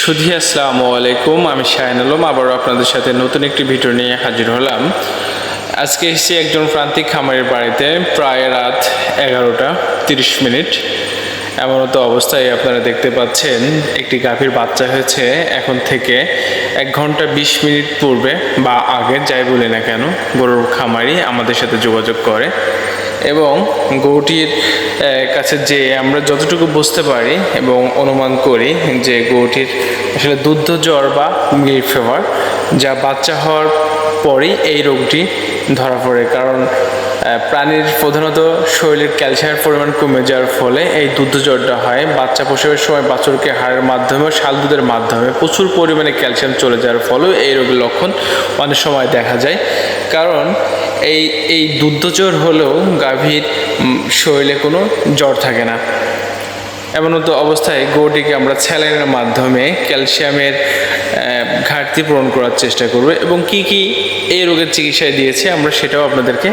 সুধী আসসালামু আলাইকুম, আমি শাহিন আলম আবারও আপনাদের সাথে নতুন একটি ভিডিও নিয়ে হাজির হলাম। আজকে এসেছি একজন প্রান্তিক খামারের বাড়িতে, প্রায় রাত 11টা 30 মিনিট। এমনও তো অবস্থায় আপনারা দেখতে পাচ্ছেন একটি গাভীর বাচ্চা হয়েছে এখন থেকে 1 ঘন্টা 20 মিনিট পূর্বে বা আগে, যাই বলি না কেন, গরুর খামারি আমাদের সাথে যোগাযোগ করে এবং গরুটির কাছে যে আমরা যতটুকু বুঝতে পারি এবং অনুমান করি যে গরুটির আসলে দুগ্ধ জ্বর বা মিল্ক ফিভার, যা বাচ্চা হওয়ার পরেই এই রোগটি ধরা পড়ে। কারণ প্রাণীর প্রধানত শরীরের ক্যালসিয়ামের পরিমাণ কমে যাওয়ার ফলে এই দুগ্ধ জ্বরটা হয়। বাচ্চা প্রসবের সময় বাছুরকে হাড়ের মাধ্যমে, শাল দুধের মাধ্যমে প্রচুর পরিমাণে ক্যালসিয়াম চলে যাওয়ার ফলেও এই রোগের লক্ষণ অনেক সময় দেখা যায়। কারণ এই দুগ্ধ জ্বর হলেও গাভীর শরীরে কোনো জ্বর থাকে না। এমনতো অবস্থায় গরুটিকে আমরা স্যালাইনের মাধ্যমে ক্যালসিয়ামের ঘাটতি পূরণ করার চেষ্টা করব এবং কি এই রোগের চিকিৎসায় দিয়েছে আমরা সেটাও আপনাদেরকে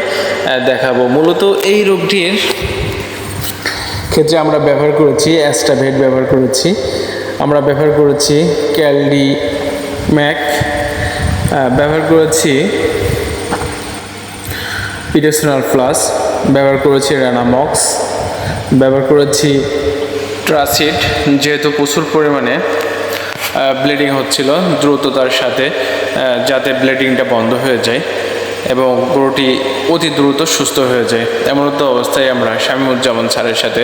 দেখাবো। মূলত এই রোগটির ক্ষেত্রে আমরা ব্যবহার করেছি অ্যাস্টাভেট, ব্যবহার করেছি ক্যালডি ম্যাক, ব্যবহার করেছি পিডোসোনাল প্লাস, ব্যবহার করেছি রানামক্স, ব্যবহার করেছি ট্রাসিড। যেহেতু প্রচুর পরিমাণে ব্লিডিং হচ্ছিল দ্রুততার সাথে, যাতে ব্লিডিংটা বন্ধ হয়ে যায় এবং গরুটি অতি দ্রুত সুস্থ হয়ে যায়। এমনত অবস্থায় আমরা শামীমুজ্জামান স্যারের সাথে,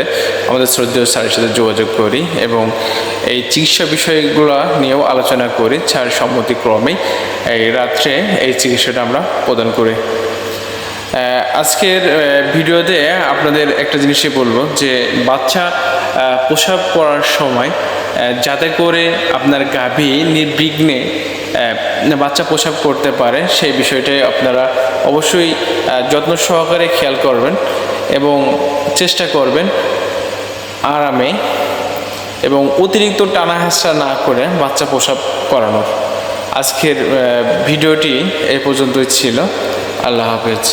আমাদের শ্রদ্ধেয় স্যারের সাথে যোগাযোগ করি এবং এই চিকিৎসা বিষয়গুলো নিয়েও আলোচনা করি। স্যার সম্মতিক্রমেই এই রাত্রে এই চিকিৎসাটা আমরা প্রদান করি। আজকের ভিডিওতে আপনাদের একটা জিনিসই বলবো যে বাচ্চা প্রসব করার সময় যাতে করে আপনার গাভী নির্বিঘ্নে বাচ্চা প্রসব করতে পারে সেই বিষয়টাই আপনারা অবশ্যই যত্ন সহকারে খেয়াল করবেন এবং চেষ্টা করবেন আরামে এবং অতিরিক্ত টানা হেঁচড়া না করে বাচ্চা প্রসব করানোর। আজকের ভিডিওটি এই পর্যন্তই ছিল। আল্লাহ হাফেজ।